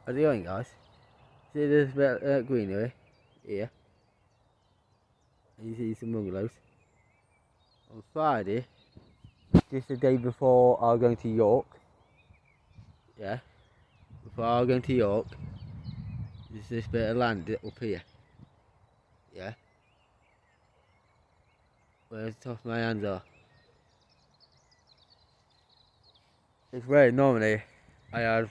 How's it going, guys? See this bit of greenery here? And you see some bungalows. On Friday, just the day before I was going to York, yeah, before I was going to York, there's this bit of land up here, yeah, where the top of my hands are. It's where normally I have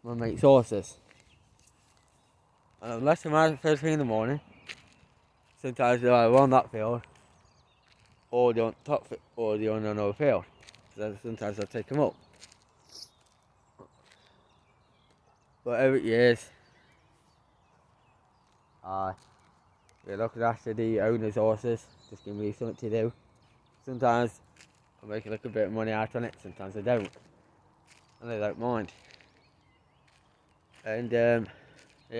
my mate's horses. And I've left them out first thing in the morning. Sometimes they're either on that field, or they're on top, or they're on another field. So sometimes I take them up. But every years, we look after the owner's horses, just give me something to do. Sometimes I make a little bit of money out on it, sometimes I don't. And I don't mind. And it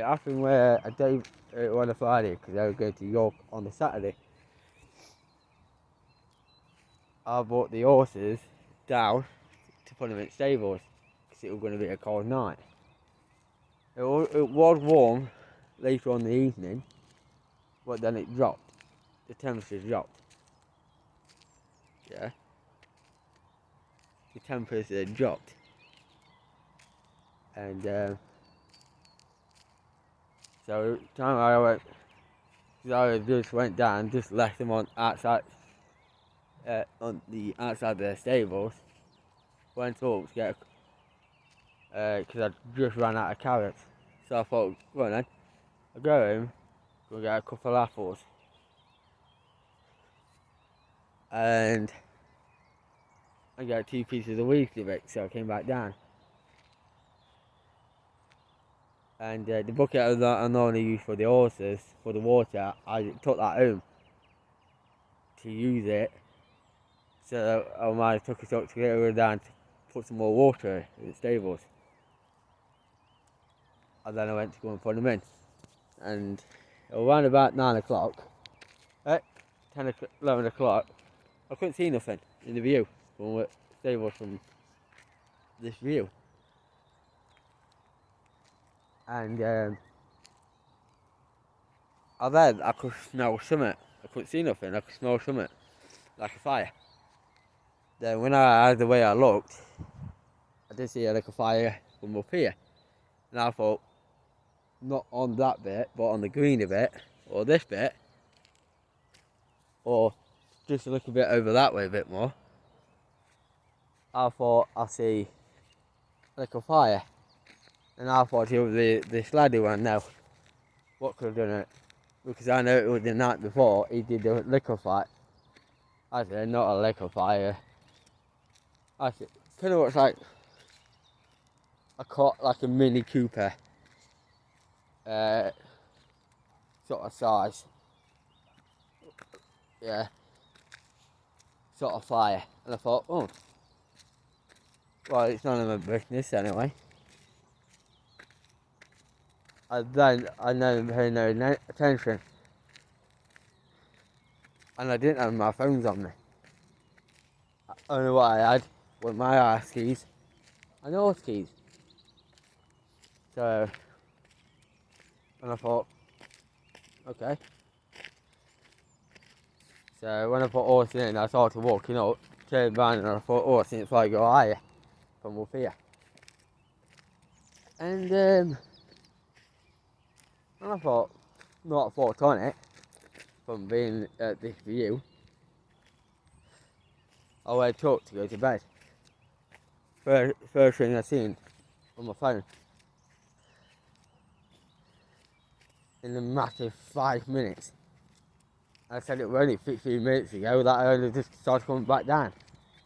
happened where a day on a Friday, because I was going to York on the Saturday. I brought the horses down to put them in stables, because it was going to be a cold night. It was warm later on in the evening, but then it dropped. The temperature dropped. Yeah. The temperature dropped. And so time I went, I just went down, just left them on outside, on the outside of their stables. Went up to get, because I just ran out of carrots. So I thought, well then, I'll go home, go get a couple of apples. And I got 2 pieces of Weetabix, so I came back down. And the bucket that I normally use for the horses, for the water, I took that home to use it. So I might have took a shot to get her down to put some more water in the stables. And then I went to go and put them in. And around about 9 o'clock, 11 o'clock, I couldn't see nothing in the view from the stables from this view. And I could smell something. I couldn't see nothing, I could smell something, like a fire. Then when the way I looked, I did see like a fire from up here. And I thought, not on that bit, but on the greener bit, or this bit, or just a little bit over that way a bit more. I thought I see like a fire. And I thought it was this lad who went, no, what could have done it? Because I know it was the night before he did the liquor fight. I said, not a liquor fire. I said, kind of looks like like a Mini Cooper, sort of size. Yeah, sort of fire. And I thought, oh, well, it's none of my business anyway. Then I never paid no attention. And I didn't have my phones on me. Only what I had was my arse keys and horse keys. So, and I thought, okay. So when I put horse in, I started walking up, turned around, and I thought, oh, I think if I go higher from up here. And I thought, not thought on it, from being at this view. I went up to go to bed. First thing I seen on my phone. In a massive 5 minutes. I said it was only 15 minutes ago that I only just started coming back down.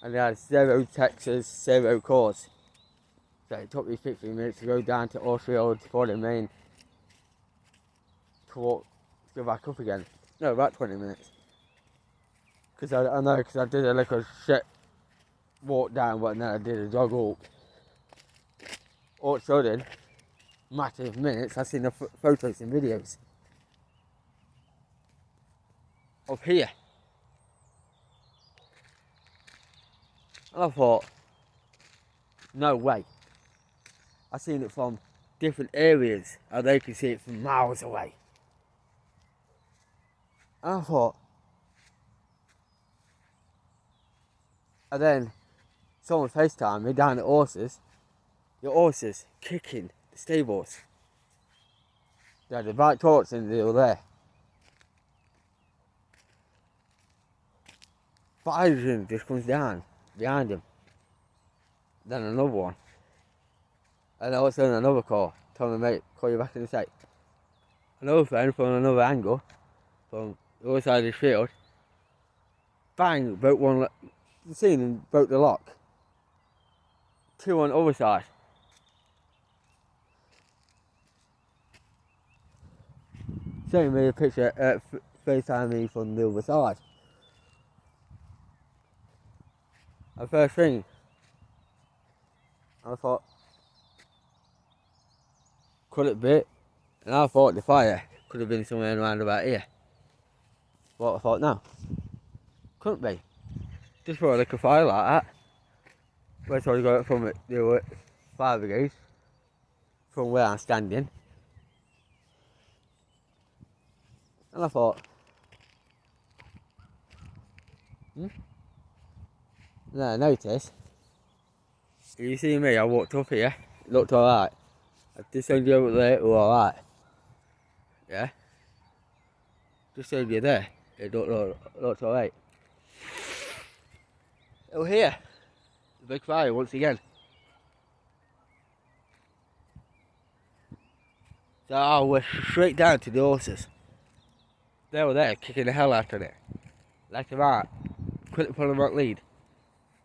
And they had 0 texts, 0 calls. So it took me 15 minutes to go down to Orchfield, to put him in, to go back up again. No, about 20 minutes. Because I know, because I did a little shit walk down, but then I did a jog up. All of a sudden, massive minutes, I've seen the photos and videos of here. And I thought, no way. I seen it from different areas, and they can see it from miles away. And I thought, and then someone FaceTimed me down at horses, the horses kicking the stables. They had the right torch and they were there. 5 of them just comes down behind him. Then another one. And I was on another call, telling me, mate, call you back in a sec. Another friend from another angle, from the other side of the field, bang, broke one, seen and broke the lock. 2 on the other side. Sending me a picture, FaceTime me from the other side. And first thing, I thought, could it be? And I thought the fire could have been somewhere around about here. But I thought, no, couldn't be. Just for a little fire like that. Where I got it from the fire brigade, from where I'm standing. And I thought, then I noticed, you see me, I walked up here, it looked alright. I just showed you over there, it was alright. Yeah? Just showed you there, it looked alright. Oh here, the big fire once again. So I went straight down to the horses. They were there kicking the hell out of it. Left them out, couldn't pull them out lead.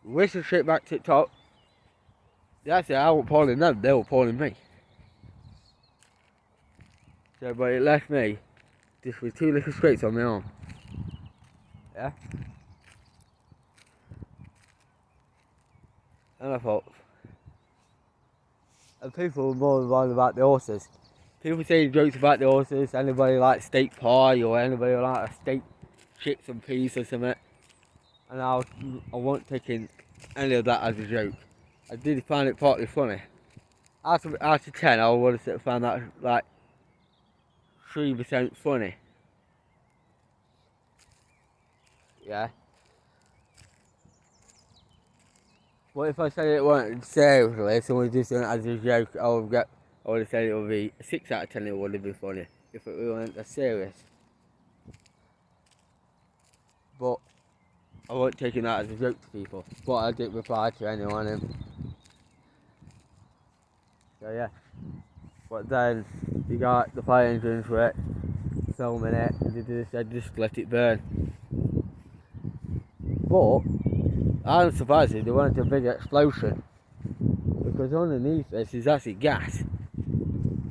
Whistled straight back to the top. That's it, I wasn't pulling them, they were pulling me. So, but it left me just with 2 little scrapes on my arm. Yeah? And I thought, and people were more worried about the horses. People say jokes about the horses, anybody like steak pie or anybody like a steak, chips and peas or something. And I wasn't taking any of that as a joke. I did find it partly funny. Out of 10, I would have found that like 3% funny. Yeah. But if I said it weren't seriously, if someone just done it as a joke, I would have said it would be 6 out of 10. It would have been funny if it weren't as serious. But I wasn't taking that as a joke to people. But I didn't reply to anyone. So yeah. But then you got the fire engines were it, filming it, and they said just let it burn. But I'm surprised there weren't a big explosion, because underneath this is actually gas.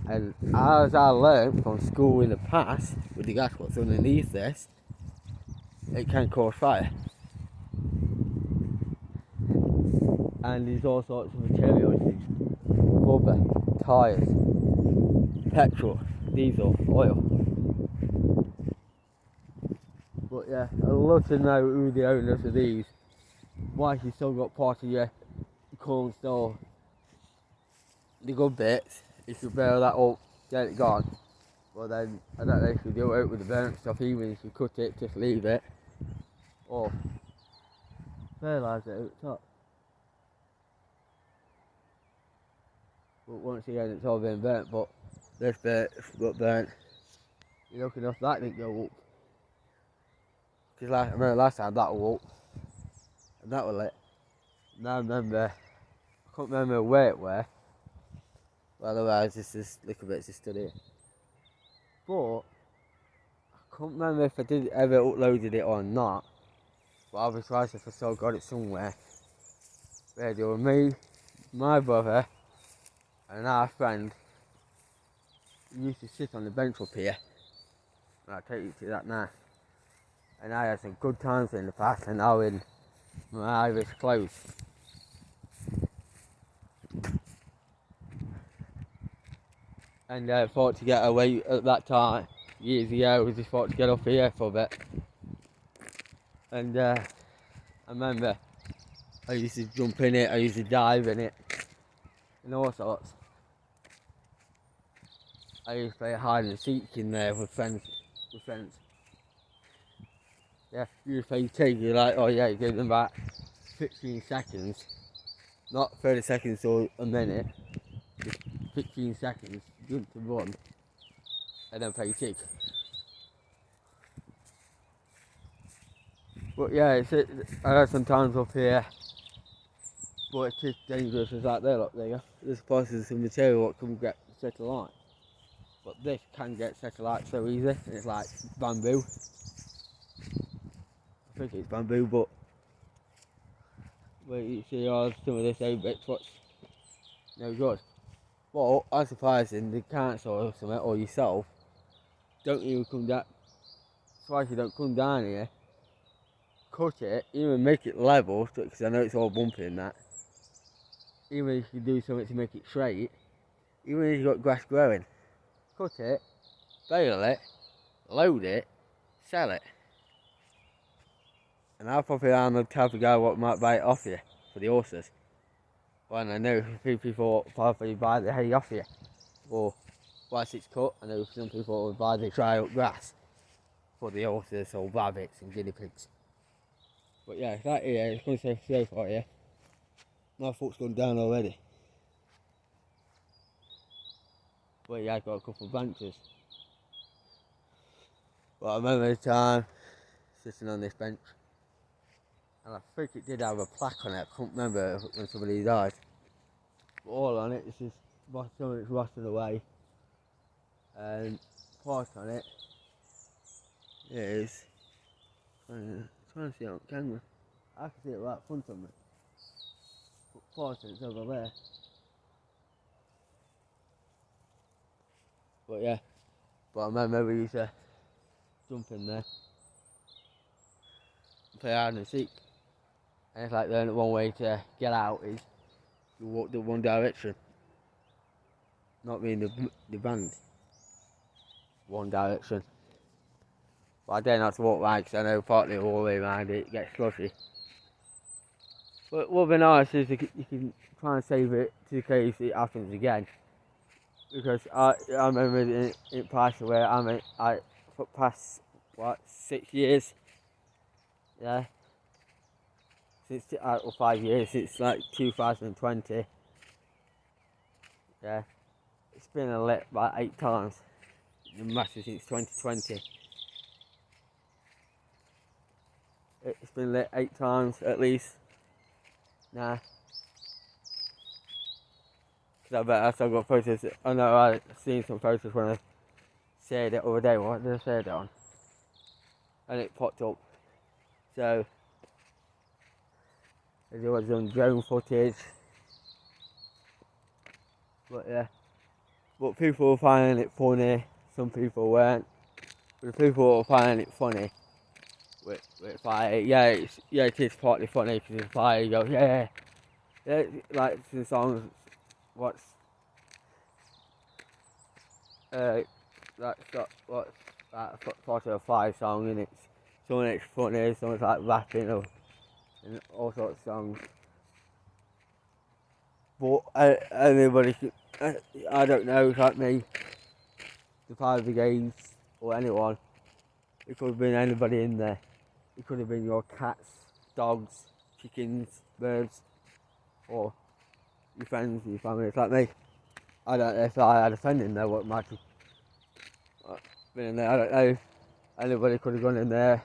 And as I learned from school in the past, with the gas what's underneath this, it can cause fire. And there's all sorts of materials, rubber, tyres, petrol, diesel, oil. But yeah, I'd love to know who the owners of these, why you still got part of your corn store, the good bits, if you bail that up, get it gone. Well then, I don't know if you do it with the burnt stuff, even if you cut it, just leave it, or fertilise it at the top. But once again, it's all been burnt, but this bit got burnt. You're lucky enough that didn't go up. Because I remember last time that was up, and that was lit. Now I remember, I can't remember where it were. Well, otherwise, this little bit's just stood here. But I can't remember if I did ever uploaded it or not. But I'll be surprised if I still got it somewhere. Where there were me, my brother, and our friend. We used to sit on the bench up here. And I'll take you to that now. And I had some good times in the past, and now in my Irish clothes. And I thought to get away at that time, years ago, we just thought to get up here for a bit. And I remember I used to jump in it, I used to dive in it, and all sorts. I used to play hide and seek in there with friends. Yeah, you just play tag, you're like, oh yeah, you give them about 15 seconds, not 30 seconds or a minute, just 15 seconds, jump to run, and then play tag. But yeah, I know sometimes up here, but it's just dangerous as like there, look, there you go. There's places some material that can get set alight. But this can get set alight so easy, and it's like bamboo. I think it's bamboo, but where you see some of this bits, what's no good. Well, I'm surprising the council or something, or yourself, don't even come down, twice you don't come down here, cut it, even make it level, because I know it's all bumpy and that. Even if you do something to make it straight, even if you've got grass growing, cut it, bale it, load it, sell it. And I'll probably am the type of guy what might buy it off you for the horses. When I know people probably buy the hay off you, or once it's cut, I know some people will buy the dry up grass for the horses or rabbits and guinea pigs. But yeah, that here is going to say safe out here. My foot's gone down already. But yeah, I've got a couple of branches. But I remember the time sitting on this bench, and I think it did have a plaque on it. I can't remember when somebody died. But all on it, this is some of it's rotting away. And part on it is trying to see it on camera. I can see it right in front of me. But part of it's over there. But yeah, I remember we used to jump in there and play hide and seek. And it's like the only one way to get out is to walk the one direction. Not me and the band. One direction. But I dare not to walk right because I know partly all the way around it gets slushy. But what would be nice is you can try and save it to case it happens again. Because I remember it passed away. I for past 6 years, yeah, since or 5 years since like 2020. Yeah, it's been lit about 8 times. The massive since 2020. It's been lit 8 times at least. Nah. Because I bet I got photos. I know I've seen some photos when I shared it the other day. What did I share it on? And it popped up. So, there was some drone footage. But yeah. But people were finding it funny. Some people weren't. But the people were finding it funny. With fire, it is partly funny because it's fire. You go, yeah, like the songs. What's that? What's that? 405 song, and it's some of it's funny, some it's like rapping or and all sorts of songs. But anybody, I don't know. It's like me, the fire brigades or anyone. It could have been anybody in there. It could have been your cats, dogs, chickens, birds, or your friends, your family. It's like me. I don't know if I had a friend in there what might have been in there. I don't know. Anybody could have gone in there,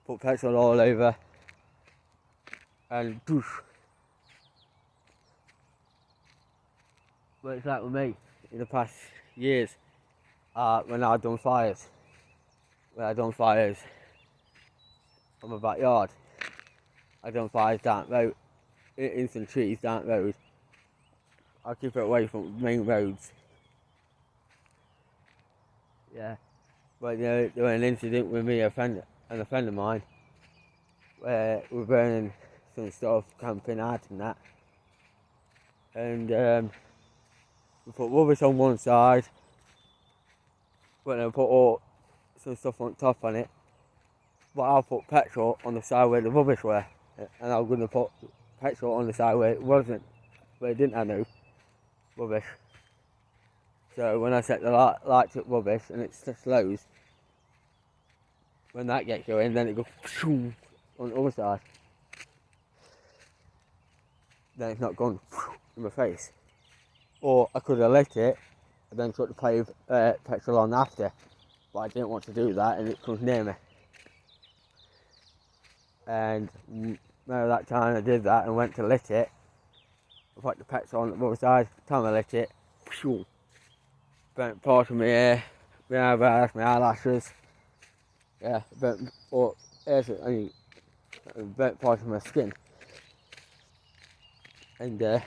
put petrol all over, and poof. But it's like with me in the past years when I've done fires. When I've done fires on my backyard. I've done fires down the road, in some trees down the road. I keep it away from main roads. Yeah. But there was an incident with me and a friend of mine where we were burning some stuff, camping out and that. And we put rubbish on one side, but then put some stuff on top on it. But I'll put petrol on the side where the rubbish were. And I was going to put petrol on the side where it wasn't, where it didn't have no rubbish. So when I set the light to rubbish and it slows, when that gets going, then it goes on the other side. Then it's not gone in my face. Or I could have lit it and then put the petrol on after. But I didn't want to do that and it comes near me. And remember that time I did that and went to lit it. I put the petrol on the other side. The time I lit it, burnt part of my hair, my eyebrows, my eyelashes. Yeah, burnt part of my skin. And I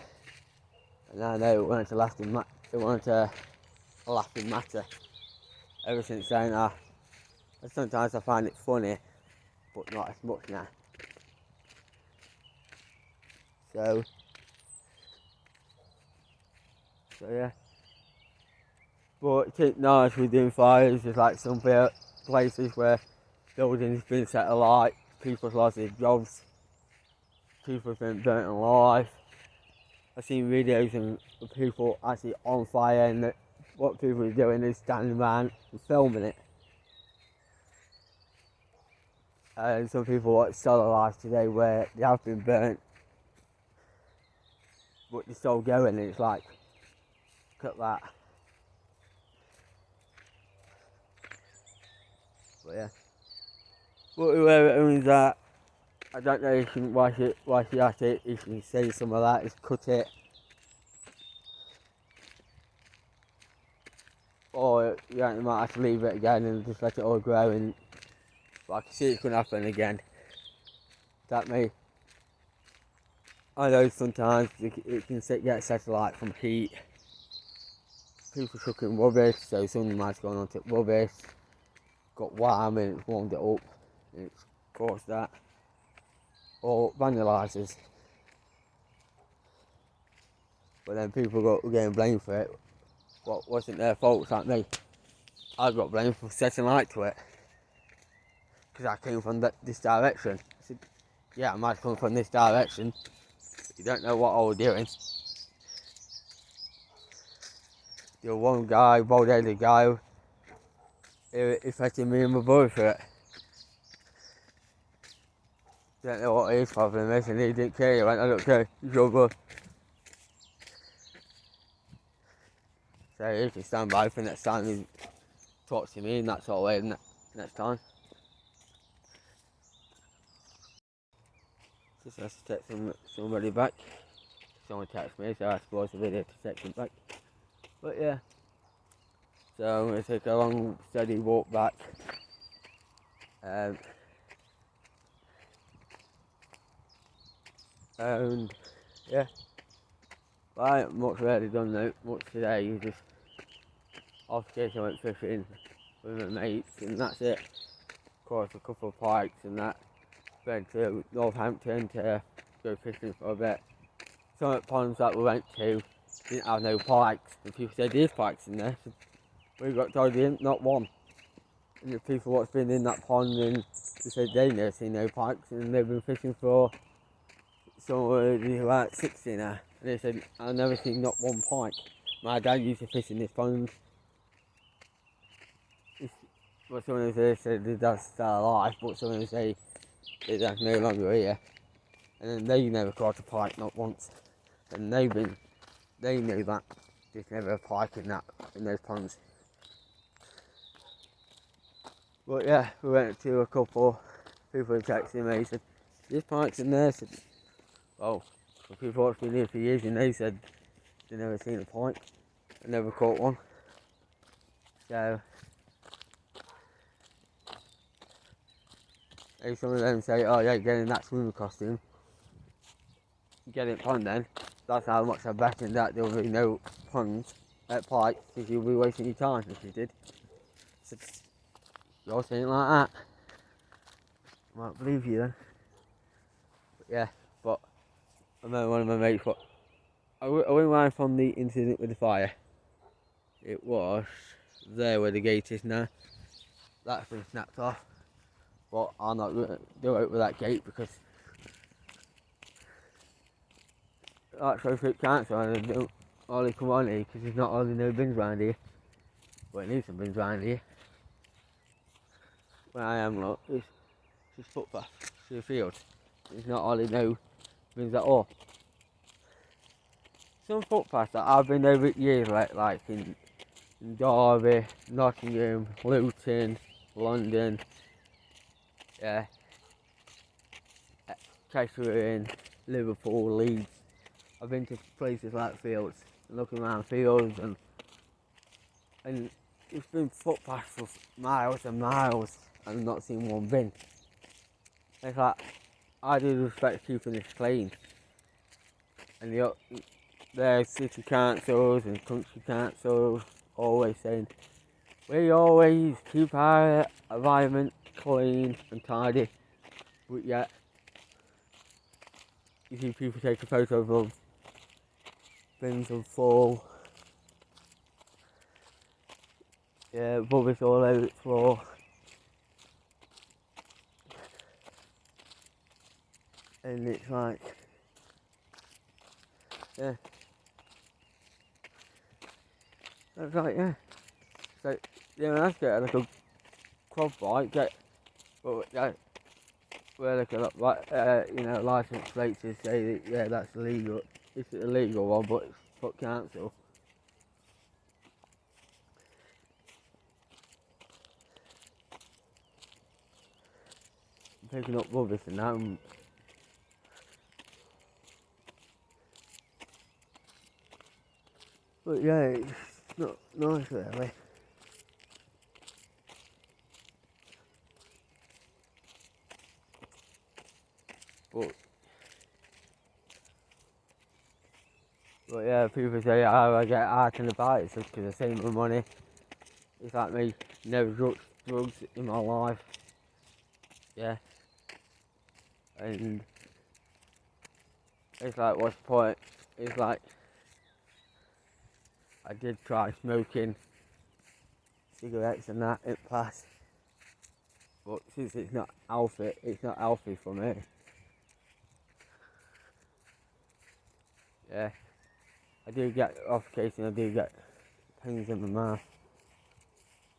know it weren't a lasting matter. Ever since then, sometimes I find it funny, but not as much now. So yeah. But it's nice with doing fires. There's like some places where buildings have been set alight, people's lost their jobs, people have been burnt alive. I've seen videos of people actually on fire, and what people are doing is standing around and filming it. And some people are still alive today where they have been burnt, but they're still going, and it's like, look at that. But yeah. But whoever owns that, I don't know why she has it. If you say some of that, is cut it. Or you might have to leave it again and just let it all grow. And but I can see it could happen again. That may. I know sometimes it can get satellite from heat. People chucking rubbish, so something might have gone onto rubbish, got warm and it's warmed it up, and it's caused that. Or vandalisers. But then people got getting blamed for it. What wasn't their fault, it's like me. I got blamed for setting light to it. Because I came from this direction. I said, yeah, I might come from this direction. You don't know what I was doing. The one guy, bald-headed guy, he threatened me and my brother for it. Don't know what his problem is, and he didn't care. He went, I don't care, it's your brother. So he can stand by for next time he talks to me in that sort of way next time. Just has to text somebody back. Someone texts me, so I suppose the video to text him back. But yeah. So I'm going to take a long, steady walk back. And yeah. But I haven't much really done much today. Just off case I went fishing with my mates and that's it. Caught a couple of pikes and that. Went to Northampton to go fishing for a bit. Some of the ponds that we went to didn't have no pikes. The people said there's pikes in there. So we got told there ain't not one. And the people what's been in that pond and they said they never seen no pikes and they've been fishing for somewhere about 60 now. And they said I've never seen not one pike. My dad used to fish in this pond. But some of them said his dad's still alive, but some of them say his dad's no longer here. And then they never caught a pike, not once. And they knew that. There's never a pike in those ponds. But yeah, we went to a couple, people were texting me, said, there's pikes in there. I said, well, the people what's been here for years and they said they've never seen a pike. I never caught one. So, if some of them say, oh yeah, get in that swimming costume, get in pond then. That's how much I bet in that there'll be no ponds at pikes because you'll be wasting your time if you did. So, you're saying like that. I might believe you then. But yeah, but I remember one of my mates, I went round from the incident with the fire. It was there where the gate is now. That's been snapped off. But I'm not going to do it with that gate because that's so fit cancer and Ollie come on here because there's not only no bins round here. But it needs some bins round here. Where I am, look, it's just footpath through the field. There's not only no bins at all. Some footpaths that I've been over years, like in Derby, Nottingham, Luton, London, yeah, Cheshire, Liverpool, Leeds. I've been to places like fields, looking around fields, and it's been footpaths for miles and miles, and not seen one bin. It's like, I do respect keeping this clean, and the city councils and country councils always saying, we always keep our environment clean and tidy, but yet you see people taking photos of bins of full, rubbish all over the floor, and it's like, yeah, that's like, yeah. So, yeah, that's get like a quad bike, but yeah, where like a license plates to say that, yeah, that's illegal. It's an illegal one, but it's for council. Picking up rubbish and that. But yeah, it's not nice really. But yeah, people say, oh, I get out and about, it's just because I save my money. It's like me, never drugs in my life. Yeah. And it's like, what's the point? It's like, I did try smoking cigarettes and that in the past. But since it's not healthy for me. Yeah. I do get, off occasion, I do get pains in my mouth.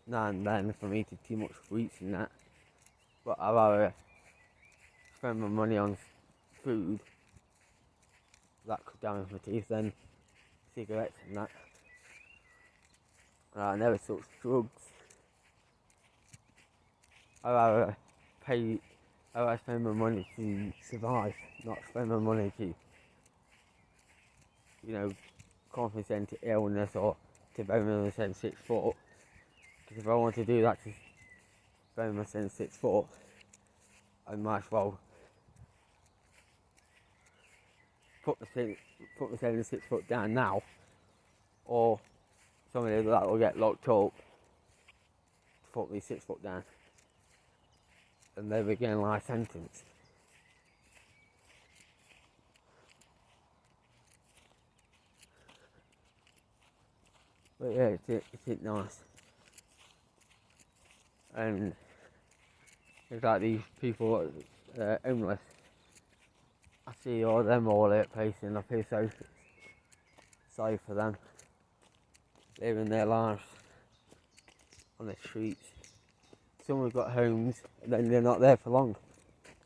Now and then from eating too much sweets and that. But I'd rather spend my money on food that could damage my teeth than cigarettes and that. I never took drugs. I'd rather spend my money to survive, not spend my money to, compensate illness or to bury myself 6 foot. Because if I want to do that to bury myself 6 foot, I might as well put myself 6 foot down now, or somebody that will get locked up to put me 6 foot down, and they begin life sentence. But yeah, it's nice. And it's like these people, homeless. I see all them all at place, and I feel so sorry for them, living their lives on the streets. Some have got homes, and then they're not there for long.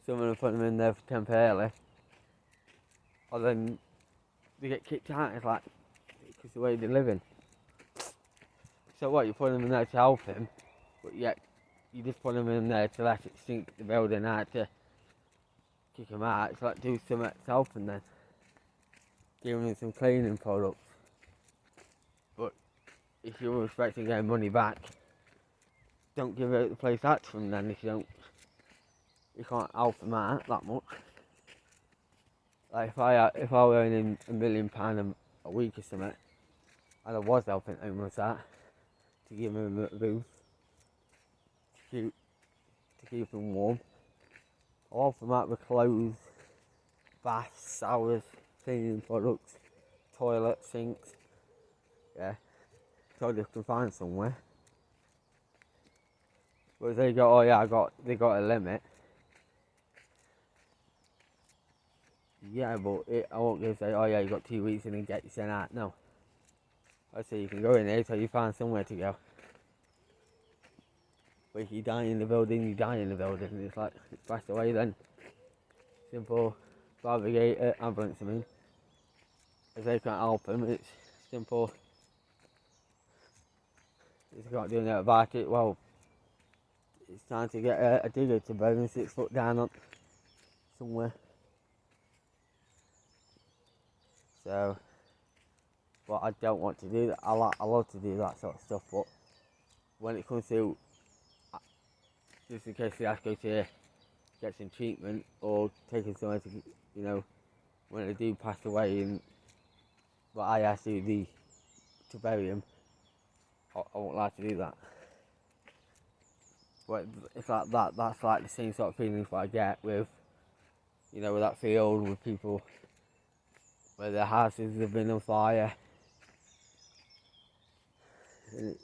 Some of them put them in there temporarily, or then they get kicked out. It's like, because the way they're living. So what, you put them in there to help him, but yet you just put them in there to let it sink the building out, to kick them out. It's like, do something to help them then. Give them some cleaning products. But if you're expecting getting money back, don't give out the place out to them then. If you can't help them out that much. Like if I were earning £1 million a week or something, and I was helping homeless out, to give them a booth, to keep them warm, I'll help them out with clothes, baths, showers, cleaning products, toilet, sinks, yeah, so they can find somewhere. But they go, oh yeah, they got a limit. Yeah, but I won't go say, oh yeah, you got 2 weeks and then get you sent out. No, I say you can go in there till you find somewhere to go. But if you die in the building, you die in the building. It's like, it's passed away then. Simple. Fire brigade, ambulance, I mean. If they can't help him, it's simple. If they can't do anything about it, well, it's time to get a digger to bury him 6 foot down on somewhere. So, but I don't want to do that. I love to do that sort of stuff, but when it comes to, just in case they have to go to get some treatment or take him somewhere to, you know, when they do pass away and but I have to bury him, I won't like to do that. But it's like that's like the same sort of feelings that I get with, you know, with that field, with people where their houses have been on fire. And